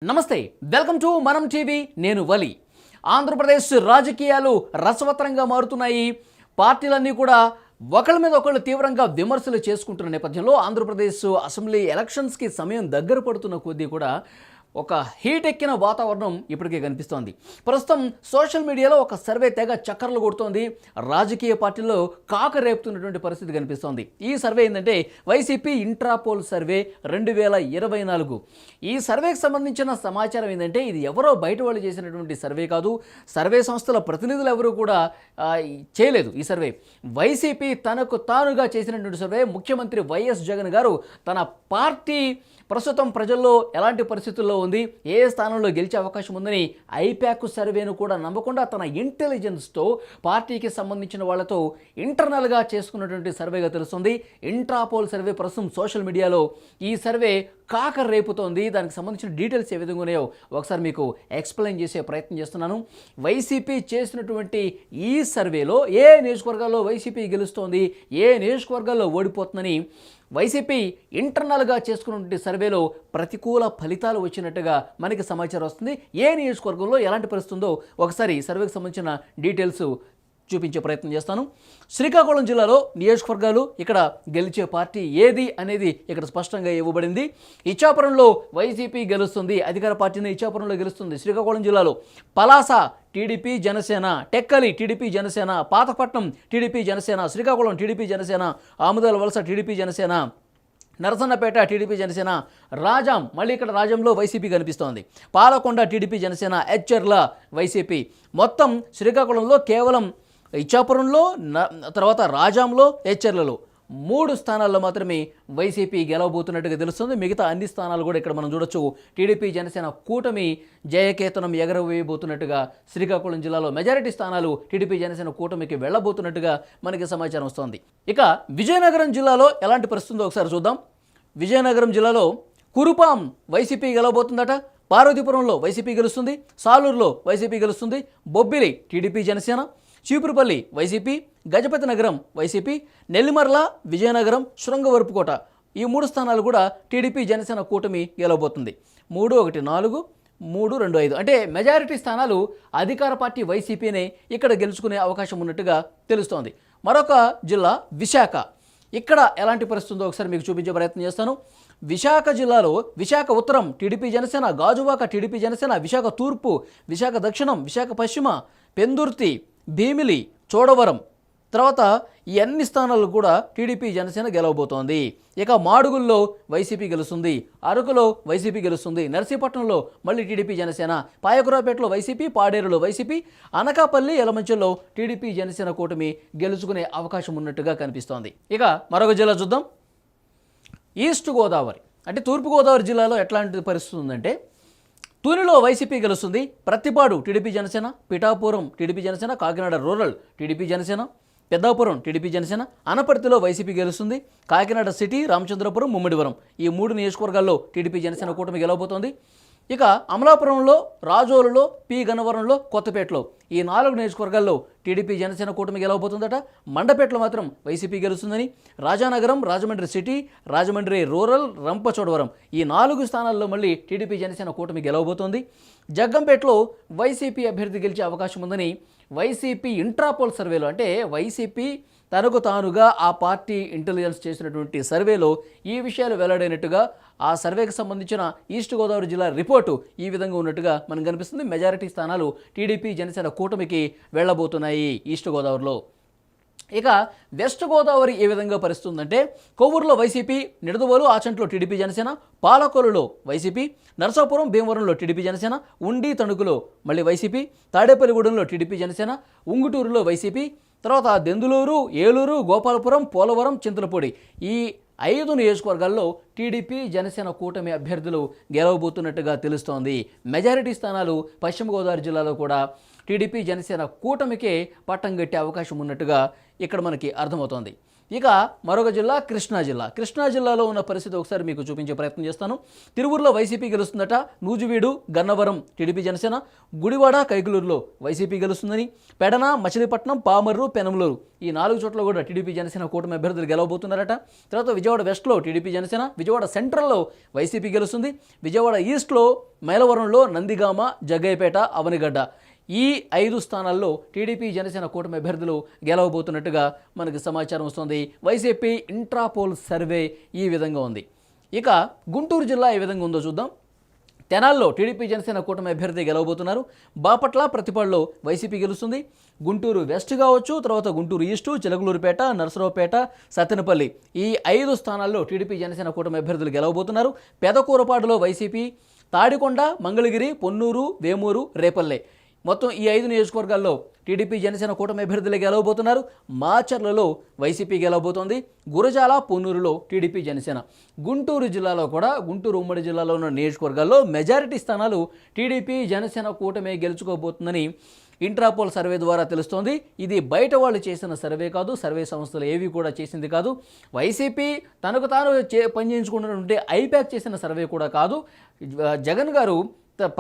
నమస్తే, welcome to మనం TV. నేను వలి. ఆంధ్రప్రదేశ్ రాజకీయాలు రసవత్తరంగా మారుతున్నాయి. పార్టీలన్నీ కూడా ఒకళ్ళ మీద ఒకళ్ళు తీవ్రంగా విమర్శలు చేసుకుంటున్న నేపథ్యంలో ఆంధ్రప్రదేశ్ అసెంబ్లీ ఎలక్షన్స్కి సమయం దగ్గర పడుతున్న కొద్దీ కూడా ఒక హీట్ ఎక్కిన వాతావరణం ఇప్పటికే కనిపిస్తోంది. ప్రస్తుతం సోషల్ మీడియాలో ఒక సర్వే తెగ చక్కర్లు కొడుతోంది. రాజకీయ పార్టీల్లో కాక రేపుతున్నటువంటి పరిస్థితి కనిపిస్తోంది. ఈ సర్వే ఏంటంటే వైసీపీ ఇంట్రాపోల్ సర్వే 2024. ఈ సర్వేకి సంబంధించిన సమాచారం ఏంటంటే ఇది ఎవరో బయట వాళ్ళు చేసినటువంటి సర్వే కాదు. సర్వే సంస్థల ప్రతినిధులు ఎవరు కూడా చేయలేదు ఈ సర్వే. వైసీపీ తనకు తానుగా చేసినటువంటి సర్వే. ముఖ్యమంత్రి వైఎస్ జగన్ గారు తన పార్టీ ప్రస్తుతం ప్రజల్లో ఎలాంటి పరిస్థితుల్లో ఉంది, ఏ స్థానంలో గెలిచే అవకాశం ఉందని ఐప్యాక్ సర్వేను కూడా నమ్మకుండా తన ఇంటెలిజెన్స్తో పార్టీకి సంబంధించిన వాళ్ళతో ఇంటర్నల్గా చేసుకున్నటువంటి సర్వేగా తెలుస్తుంది. ఇంట్రాపోల్ సర్వే ప్రస్తుతం సోషల్ మీడియాలో ఈ సర్వే కాక రేపుతోంది. దానికి సంబంధించిన డీటెయిల్స్ ఏ విధంగా ఉన్నాయో ఒకసారి మీకు ఎక్స్ప్లెయిన్ చేసే ప్రయత్నం చేస్తున్నాను. వైసీపీ చేసినటువంటి ఈ సర్వేలో ఏ నియోజకవర్గాల్లో వైసీపీ గెలుస్తోంది, ఏ నియోజకవర్గాల్లో ఓడిపోతుందని వైసీపీ ఇంటర్నల్గా చేసుకున్నటువంటి సర్వేలో ప్రతికూల ఫలితాలు వచ్చినట్టుగా మనకి సమాచారం వస్తుంది. ఏ నియోజకవర్గంలో ఎలాంటి పరిస్థితి ఉందో ఒకసారి సర్వేకి సంబంధించిన డీటెయిల్స్ చూపించే ప్రయత్నం చేస్తాను. శ్రీకాకుళం జిల్లాలో నియోజకవర్గాలు, ఇక్కడ గెలిచే పార్టీ ఏది అనేది ఇక్కడ స్పష్టంగా ఇవ్వబడింది. ఇచ్చాపురంలో వైసీపీ గెలుస్తుంది, అధికార పార్టీని ఇచ్చాపురంలో గెలుస్తుంది. శ్రీకాకుళం జిల్లాలో Palasa TDP Janasena, Tekkali TDP Janasena, Pathapatnam TDP Janasena, Srikakulam TDP Janasena, Amudalavalasa TDP Janasena, Narasannapeta TDP Janasena, Rajam మళ్ళీ ఇక్కడ రాజంలో వైసీపీ కనిపిస్తోంది, పాలకొండ టీడీపీ జనసేన, ఎచ్చెర్ల వైసీపీ. మొత్తం శ్రీకాకుళంలో కేవలం ఇచ్చాపురంలో, తర్వాత రాజాంలో, ఎచ్చెర్లలో 3 స్థానాల్లో మాత్రమే వైసీపీ గెలవబోతున్నట్టుగా తెలుస్తుంది. మిగతా అన్ని స్థానాలు కూడా ఇక్కడ మనం చూడొచ్చు టీడీపీ జనసేన కూటమి జయకేతనం ఎగరవేయబోతున్నట్టుగా శ్రీకాకుళం జిల్లాలో మెజారిటీ స్థానాలు టీడీపీ జనసేన కూటమికి వెళ్ళబోతున్నట్టుగా మనకి సమాచారం వస్తోంది. ఇక విజయనగరం జిల్లాలో ఎలాంటి పరిస్థితి ఉందో ఒకసారి చూద్దాం. విజయనగరం జిల్లాలో కురుపాం వైసీపీ గెలవబోతుందట, పార్వతీపురంలో వైసీపీ గెలుస్తుంది, సాలూరులో వైసీపీ గెలుస్తుంది, బొబ్బిలి టీడీపీ జనసేన, చీపురుపల్లి వైసీపీ, గజపతి నగరం వైసీపీ, నెల్లిమర్ల, విజయనగరం, శృంగవరపుకోట ఈ 3 స్థానాలు కూడా టీడీపీ జనసేన కూటమి గెలవబోతుంది. 3, 1, 4, 3, 2, 5 అంటే మెజారిటీ స్థానాలు అధికార పార్టీ వైసీపీనే ఇక్కడ గెలుచుకునే అవకాశం ఉన్నట్టుగా తెలుస్తోంది. మరొక జిల్లా విశాఖ. ఇక్కడ ఎలాంటి పరిస్థితి ఉందో ఒకసారి మీకు చూపించే ప్రయత్నం చేస్తాను. విశాఖ జిల్లాలో విశాఖ ఉత్తరం టీడీపీ జనసేన, గాజువాక టీడీపీ జనసేన, విశాఖ తూర్పు, విశాఖ దక్షిణం, విశాఖ పశ్చిమ, పెందుర్తి, భీమిలి, చోడవరం, తర్వాత ఈ అన్ని స్థానాల్లో కూడా టీడీపీ జనసేన గెలవబోతోంది. ఇక మాడుగుల్లో వైసీపీ గెలుస్తుంది, అరకులో వైసీపీ గెలుస్తుంది, నర్సీపట్నంలో మళ్ళీ టీడీపీ జనసేన, పాయకురాపేటలో వైసీపీ, పాడేరులో వైసీపీ, అనకాపల్లి, యలమంచిలో టీడీపీ జనసేన కూటమి గెలుచుకునే అవకాశం ఉన్నట్టుగా కనిపిస్తోంది. ఇక మరొక జిల్లా చూద్దాం. ఈస్ట్ గోదావరి అంటే తూర్పుగోదావరి జిల్లాలో ఎట్లాంటి పరిస్థితి ఉందంటే తూనిలో వైసీపీ గెలుస్తుంది, Prathipadu TDP Janasena, Pithapuram TDP Janasena, Kakinada rural TDP Janasena, Peddapuram TDP Janasena, అనపర్తిలో వైసీపీ గెలుస్తుంది, కాకినాడ సిటీ, రామచంద్రపురం, ముమ్మిడివరం ఈ 3 నియోజకవర్గాల్లో టీడీపీ జనసేన కూటమి గెలవబోతోంది. ఇక అమలాపురంలో, రాజోలులో, పి గన్నవరంలో, కొత్తపేటలో ఈ 4 నియోజకవర్గాల్లో టీడీపీ జనసేన కూటమి గెలవబోతుందట. మండపేటలో మాత్రం వైసీపీ గెలుస్తుందని, రాజానగరం, రాజమండ్రి సిటీ, రాజమండ్రి రూరల్, రంపచోడవరం ఈ 4 స్థానాల్లో మళ్ళీ టీడీపీ జనసేన కూటమి గెలవబోతోంది. జగ్గంపేటలో వైసీపీ అభ్యర్థి గెలిచే అవకాశం ఉందని వైసీపీ ఇంట్రాపోల్ సర్వేలో, అంటే వైసీపీ తనకు తానుగా ఆ పార్టీ ఇంటెలిజెన్స్ చేసినటువంటి సర్వేలో ఈ విషయాలు వెల్లడైనట్టుగా ఆ సర్వేకి సంబంధించిన ఈస్ట్ గోదావరి జిల్లా రిపోర్టు ఈ విధంగా ఉన్నట్టుగా మనకు కనిపిస్తుంది. మెజారిటీ స్థానాలు టీడీపీ జనసేన కూటమికి వెళ్ళబోతున్నాయి ఈస్ట్ గోదావరిలో. ఇక వెస్ట్ గోదావరి ఏ విధంగా పరిస్థితుందంటే కొవ్వూరులో వైసీపీ, నిడదవోలు, ఆచంట్లో టీడీపీ జనసేన, పాలకొల్లులో వైసీపీ, నరసాపురం, భీమవరంలో టీడీపీ జనసేన, ఉండి తణుకులో మళ్ళీ వైసీపీ, తాడేపల్లిగూడెంలో టీడీపీ జనసేన, ఉంగుటూరులో వైసీపీ, తర్వాత దెందులూరు, ఏలూరు, గోపాలపురం, పోలవరం, చింతలపూడి ఈ 5 నియోజకవర్గాల్లో టీడీపీ జనసేన కూటమి అభ్యర్థులు గెలవబోతున్నట్టుగా తెలుస్తోంది. మెజారిటీ స్థానాలు పశ్చిమ గోదావరి జిల్లాలో కూడా టీడీపీ జనసేన కూటమికే పట్టం కట్టే అవకాశం ఉన్నట్టుగా ఇక్కడ మనకి అర్థమవుతోంది. ఇక మరొక జిల్లా కృష్ణా జిల్లా. కృష్ణా జిల్లాలో ఉన్న పరిస్థితి ఒకసారి మీకు చూపించే ప్రయత్నం చేస్తాను. తిరువూరులో వైసీపీ గెలుస్తుందట. నూజివీడు, గన్నవరం టీడీపీ జనసేన, గుడివాడ, కైకలూరులో వైసీపీ గెలుస్తుందని, పెడన, మచిలీపట్నం, పామర్రు, పెనమలూరు ఈ 4 చోట్ల కూడా టీడీపీ జనసేన కూటమి అభ్యర్థులు గెలవబోతున్నారట. తర్వాత విజయవాడ వెస్ట్లో టీడీపీ జనసేన, విజయవాడ సెంట్రల్లో వైసీపీ గెలుస్తుంది, విజయవాడ ఈస్ట్లో మైలవరంలో నందిగామ, జగ్గయ్యపేట, అవనిగడ్డ ఈ 5 స్థానాల్లో టీడీపీ జనసేన కూటమి అభ్యర్థులు గెలవబోతున్నట్టుగా మనకు సమాచారం వస్తుంది. వైసీపీ ఇంట్రాపోల్ సర్వే ఈ విధంగా ఉంది. ఇక గుంటూరు జిల్లా ఏ విధంగా ఉందో చూద్దాం. తెనాల్లో టీడీపీ జనసేన కూటమి అభ్యర్థి గెలవబోతున్నారు. బాపట్ల, ప్రతిపాడులో వైసీపీ గెలుస్తుంది. గుంటూరు వెస్ట్ కావచ్చు, తర్వాత గుంటూరు ఈస్టు, చిలకలూరుపేట, నరసరావుపేట, సత్తెనపల్లి ఈ 5 స్థానాల్లో టీడీపీ జనసేన కూటమి అభ్యర్థులు గెలవబోతున్నారు. పెదకూరపాడులో వైసీపీ, తాడికొండ, మంగళగిరి, పొన్నూరు, వేమూరు, రేపల్లె మొత్తం ఈ 5 నియోజకవర్గాల్లో టీడీపీ జనసేన కూటమి అభ్యర్థులు గెలవబోతున్నారు. మాచర్లలో వైసీపీ గెలవబోతోంది. గురజాల, పొన్నూరులో టీడీపీ జనసేన. గుంటూరు జిల్లాలో కూడా, గుంటూరు ఉమ్మడి జిల్లాలో ఉన్న నియోజకవర్గాల్లో మెజారిటీ స్థానాలు టీడీపీ జనసేన కూటమి గెలుచుకోబోతుందని ఇంట్రాపోల్ సర్వే ద్వారా తెలుస్తోంది. ఇది బయట వాళ్ళు చేసిన సర్వే కాదు, సర్వే సంస్థలు ఏవి కూడా చేసింది కాదు. వైసీపీ తనకు తాను పనిచేయించుకున్నటువంటి ఐప్యాక్ చేసిన సర్వే కూడా కాదు. జగన్ గారు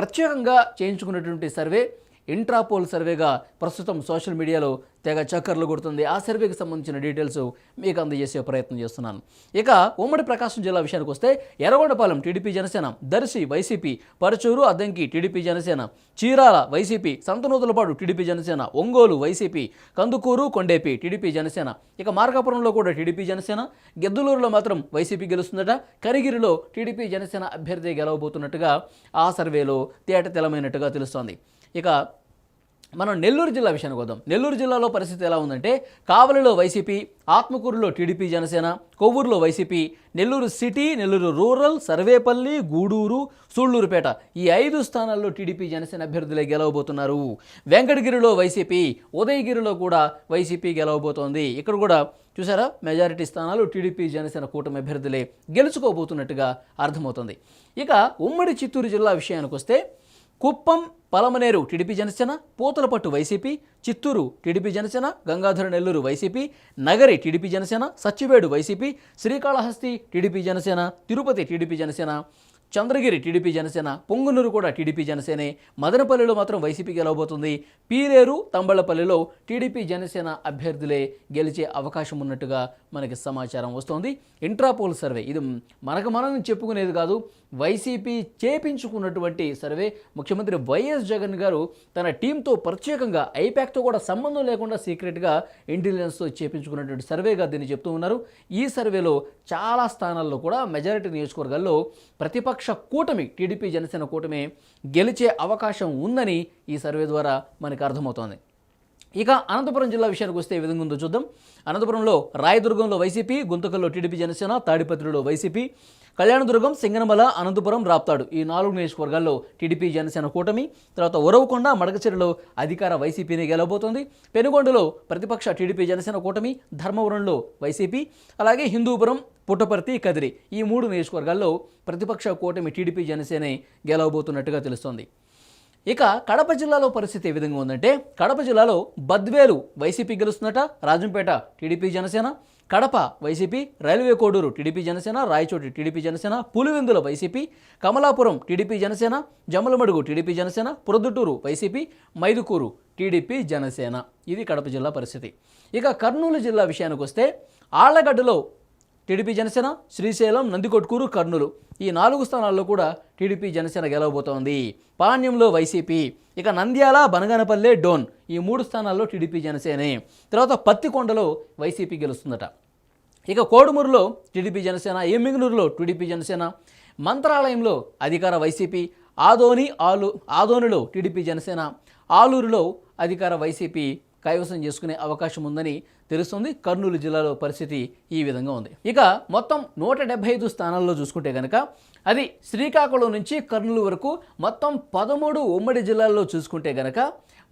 ప్రత్యేకంగా చేయించుకున్నటువంటి సర్వే ఇంట్రాపోల్ సర్వేగా ప్రస్తుతం సోషల్ మీడియాలో తెగ చక్కర్లు కొడుతుంది. ఆ సర్వేకి సంబంధించిన డీటెయిల్స్ మీకు అందజేసే ప్రయత్నం చేస్తున్నాను. ఇక ఉమ్మడి ప్రకాశం జిల్లా విషయానికి వస్తే Yerragondapalem TDP Janasena, Darsi YCP, Parchur, Addanki TDP Janasena, Chirala YCP, Santhanuthalapadu TDP Janasena, Ongole YCP, Kandukur, Kondapi TDP Janasena. ఇక మార్కాపురంలో కూడా టీడీపీ జనసేన, గిద్దలూరులో మాత్రం వైసీపీ గెలుస్తుందట. కరిగిరిలో టీడీపీ జనసేన అభ్యర్థి గెలవబోతున్నట్టుగా ఆ సర్వేలో తేటతెల్లమైనట్టుగా తెలుస్తోంది. ఇక మనం నెల్లూరు జిల్లా విషయానికి వద్దాం. నెల్లూరు జిల్లాలో పరిస్థితి ఎలా ఉందంటే కావలిలో వైసీపీ, ఆత్మకూరులో టీడీపీ జనసేన, కొవ్వూరులో YCP, Nellore city, Nellore rural, Sarvepalli, Gudur, Sullurpeta ఈ 5 స్థానాల్లో టీడీపీ జనసేన అభ్యర్థులే గెలవబోతున్నారు. వెంకటగిరిలో వైసీపీ, ఉదయగిరిలో కూడా వైసీపీ గెలవబోతోంది. ఇక్కడ కూడా చూసారా, మెజారిటీ స్థానాలు టీడీపీ జనసేన కూటమి అభ్యర్థులే గెలుచుకోబోతున్నట్టుగా అర్థమవుతుంది. ఇక ఉమ్మడి చిత్తూరు జిల్లా విషయానికి వస్తే Kuppam, Palamaner TDP Janasena, Puthalapattu YCP, Chittoor TDP Janasena, Gangadhara Nellore YCP, Nagari TDP Janasena, Satyavedu YCP, Srikalahasti TDP Janasena, Tirupati TDP Janasena, Chandragiri TDP Janasena, Punganur కూడా టీడీపీ జనసేనే. మదనపల్లిలో మాత్రం వైసీపీ గెలవబోతుంది. పీలేరు, తంబళ్లపల్లిలో టీడీపీ జనసేన అభ్యర్థులే గెలిచే అవకాశం ఉన్నట్టుగా మనకి సమాచారం వస్తోంది. ఇంట్రాపోల్ సర్వే ఇది మనం చెప్పుకునేది కాదు, వైసీపీ చేపించుకున్నటువంటి సర్వే. ముఖ్యమంత్రి వైఎస్ జగన్ గారు తన టీంతో ప్రత్యేకంగా ఐప్యాక్తో కూడా సంబంధం లేకుండా సీక్రెట్గా ఇంటెలిజెన్స్తో చేపించుకున్నటువంటి సర్వేగా దీన్ని చెప్తూ ఉన్నారు. ఈ సర్వేలో చాలా స్థానాల్లో కూడా మెజారిటీ నియోజకవర్గాల్లో ప్రతిపక్ష కూటమి టీడీపీ జనసేన కూటమి గెలిచే అవకాశం ఉందని ఈ సర్వే ద్వారా మనకు అర్థమవుతోంది. ఇక అనంతపురం జిల్లా విషయానికి వస్తే ఏ విధంగా ఉందో చూద్దాం. అనంతపురంలో రాయదుర్గంలో వైసీపీ, గుంతకల్లో టీడీపీ జనసేన, తాడిపత్రిలో వైసీపీ, కళ్యాణదుర్గం, సింగనమల, అనంతపురం, రాప్తాడు ఈ 4 నియోజకవర్గాల్లో టీడీపీ జనసేన కూటమి. తర్వాత ఉరవకొండ, మడకచెరులో అధికార వైసీపీని గెలవబోతోంది. పెనుగొండలో ప్రతిపక్ష టీడీపీ జనసేన కూటమి, ధర్మవరంలో వైసీపీ, అలాగే హిందూపురం, పుట్టపర్తి, కదిరి ఈ 3 నియోజకవర్గాల్లో ప్రతిపక్ష కూటమి టీడీపీ జనసేనే గెలవబోతున్నట్టుగా తెలుస్తోంది. ఇక కడప జిల్లాలో పరిస్థితి ఏ విధంగా ఉందంటే కడప జిల్లాలో బద్వేలు వైసీపీ గెలుస్తున్నట, Rajampet TDP Janasena, Kadapa YCP, railway Koduru TDP Janasena, Rayachoti TDP Janasena, Pulivendula YCP, Kamalapuram TDP Janasena, Jammalamadugu TDP Janasena, Proddatur YCP, Mydukur TDP Janasena. ఇది కడప జిల్లా పరిస్థితి. ఇక కర్నూలు జిల్లా విషయానికి వస్తే ఆళ్లగడ్డలో టీడీపీ జనసేన, శ్రీశైలం, నందికొట్కూరు, కర్నూలు ఈ 4 స్థానాల్లో కూడా టీడీపీ జనసేన గెలవబోతోంది. పాణ్యంలో వైసీపీ, ఇక నంద్యాల, బనగానపల్లె, డోన్ ఈ 3 స్థానాల్లో టీడీపీ జనసేనే. తర్వాత పత్తికొండలో వైసీపీ గెలుస్తుందట. ఇక కోడుమూరులో టీడీపీ జనసేన, ఎమ్మిగనూరులో టీడీపీ జనసేన, మంత్రాలయంలో అధికార వైసీపీ, ఆదోనిలో టీడీపీ జనసేన, ఆలూరులో అధికార వైసీపీ కైవసం చేసుకునే అవకాశం ఉందని తెలుస్తుంది. కర్నూలు జిల్లాలో పరిస్థితి ఈ విధంగా ఉంది. ఇక మొత్తం 175 స్థానాల్లో చూసుకుంటే కనుక అది శ్రీకాకుళం నుంచి కర్నూలు వరకు మొత్తం 13 ఉమ్మడి జిల్లాల్లో చూసుకుంటే కనుక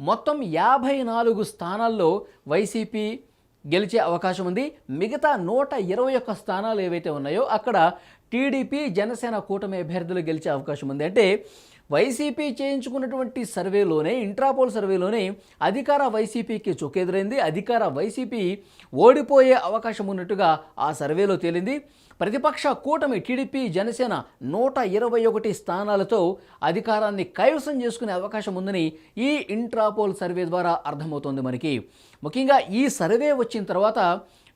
మొత్తం 54 స్థానాల్లో వైసీపీ గెలిచే అవకాశం ఉంది. మిగతా 121 స్థానాలు ఏవైతే ఉన్నాయో అక్కడ టీడీపీ జనసేన కూటమి అభ్యర్థులు గెలిచే అవకాశం ఉంది. అంటే వైసీపీ చేయించుకున్నటువంటి సర్వేలోనే, ఇంట్రాపోల్ సర్వేలోనే అధికార వైసీపీకి చొక్కెదురైంది. అధికార వైసీపీ ఓడిపోయే అవకాశం ఉన్నట్టుగా ఆ సర్వేలో తేలింది. ప్రతిపక్ష కూటమి టీడీపీ జనసేన 121 స్థానాలతో అధికారాన్ని కైవసం చేసుకునే అవకాశం ఉందని ఈ ఇంట్రాపోల్ సర్వే ద్వారా అర్థమవుతోంది మనకి. ముఖ్యంగా ఈ సర్వే వచ్చిన తర్వాత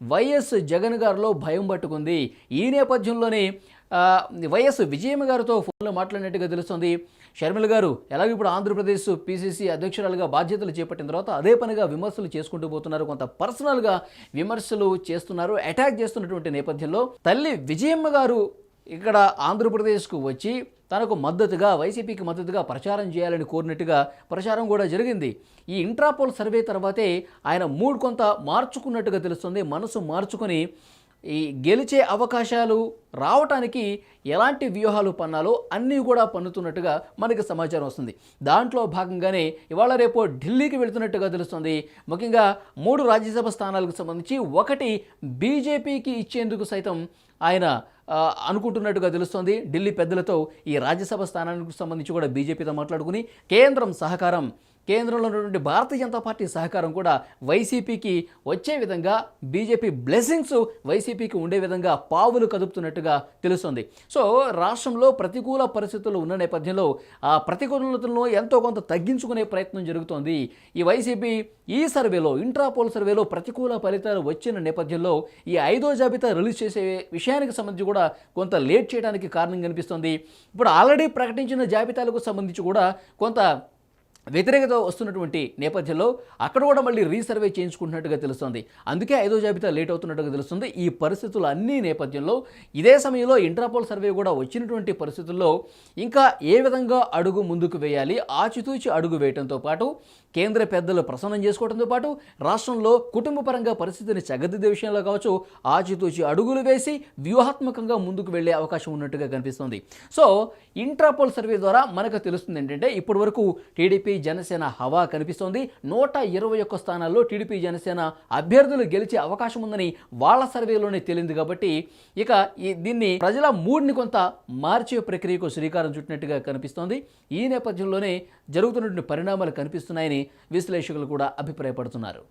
వైఎస్ జగన్ గారిలో భయం పట్టుకుంది. ఈ నేపథ్యంలోనే వైఎస్ విజయమ్మ గారితో ఫోన్లో మాట్లాడినట్టుగా తెలుస్తుంది. షర్మిల గారు ఎలాగో ఇప్పుడు ఆంధ్రప్రదేశ్ పీసీసీ అధ్యక్షురాలుగా బాధ్యతలు చేపట్టిన తర్వాత అదే పనిగా విమర్శలు చేసుకుంటూ పోతున్నారు. కొంత పర్సనల్గా విమర్శలు చేస్తున్నారు, అటాక్ చేస్తున్నటువంటి నేపథ్యంలో తల్లి విజయమ్మ గారు ఇక్కడ ఆంధ్రప్రదేశ్కు వచ్చి తనకు మద్దతుగా, వైసీపీకి మద్దతుగా ప్రచారం చేయాలని కోరినట్టుగా ప్రచారం కూడా జరిగింది. ఈ ఇంట్రాపోల్ సర్వే తర్వాతే ఆయన మూడ్ కొంత మార్చుకున్నట్టుగా తెలుస్తుంది. మనసు మార్చుకొని ఈ గెలిచే అవకాశాలు రావటానికి ఎలాంటి వ్యూహాలు పన్నాలో అన్నీ కూడా పన్నుతున్నట్టుగా మనకి సమాచారం వస్తుంది. దాంట్లో భాగంగానే ఇవాళ రేపు ఢిల్లీకి వెళుతున్నట్టుగా తెలుస్తుంది. ముఖ్యంగా 3 రాజ్యసభ స్థానాలకు సంబంధించి 1 బీజేపీకి ఇచ్చేందుకు సైతం ఆయన అనుకుంటున్నట్టుగా తెలుస్తోంది. ఢిల్లీ పెద్దలతో ఈ రాజ్యసభ స్థానానికి సంబంధించి కూడా బీజేపీతో మాట్లాడుకుని కేంద్రంలో ఉన్నటువంటి భారతీయ జనతా పార్టీ సహకారం కూడా వైసీపీకి వచ్చే విధంగా, బీజేపీ బ్లెస్సింగ్స్ వైసీపీకి ఉండే విధంగా పావులు కదుపుతున్నట్టుగా తెలుస్తుంది. సో రాష్ట్రంలో ప్రతికూల పరిస్థితులు ఉన్న నేపథ్యంలో ఆ ప్రతికూలతలను ఎంతో కొంత తగ్గించుకునే ప్రయత్నం జరుగుతోంది. ఈ వైసీపీ ఈ సర్వేలో, ఇంట్రాపోల్ సర్వేలో ప్రతికూల ఫలితాలు వచ్చిన నేపథ్యంలో ఈ 5వ జాబితా రిలీజ్ చేసే విషయానికి సంబంధించి కూడా కొంత లేట్ చేయడానికి కారణం కనిపిస్తుంది. ఇప్పుడు ఆల్రెడీ ప్రకటించిన జాబితాలకు సంబంధించి కూడా కొంత వ్యతిరేకత వస్తున్నటువంటి నేపథ్యంలో అక్కడ కూడా మళ్ళీ రీసర్వే చేయించుకుంటున్నట్టుగా తెలుస్తుంది. అందుకే 5వ జాబితా లేట్ అవుతున్నట్టుగా తెలుస్తుంది. ఈ పరిస్థితులు అన్ని నేపథ్యంలో ఇదే సమయంలో ఇంట్రాపోల్ సర్వే కూడా వచ్చినటువంటి పరిస్థితుల్లో ఇంకా ఏ విధంగా అడుగు ముందుకు వేయాలి, ఆచితూచి అడుగు వేయడంతో పాటు కేంద్ర పెద్దలు ప్రసన్నం చేసుకోవడంతో పాటు రాష్ట్రంలో కుటుంబ పరంగా పరిస్థితిని చక్కదిద్దే విషయంలో కావచ్చు ఆచితూచి అడుగులు వేసి వ్యూహాత్మకంగా ముందుకు వెళ్లే అవకాశం ఉన్నట్టుగా కనిపిస్తుంది. సో ఇంట్రాపోల్ సర్వే ద్వారా మనకు తెలుస్తుంది ఏంటంటే ఇప్పటి వరకు టీడీపీ జనసేన హవా కనిపిస్తోంది. 121 స్థానాల్లో టీడీపీ జనసేన అభ్యర్థులు గెలిచే అవకాశం ఉందని వాళ్ళ సర్వేలోనే తేలింది. కాబట్టి ఇక దీన్ని ప్రజల మూడ్ని కొంత మార్చే ప్రక్రియకు శ్రీకారం చుట్టినట్టుగా కనిపిస్తోంది. ఈ నేపథ్యంలోనే జరుగుతున్నటువంటి పరిణామాలు కనిపిస్తున్నాయని విశ్లేషకులు కూడా అభిప్రాయపడుతున్నారు.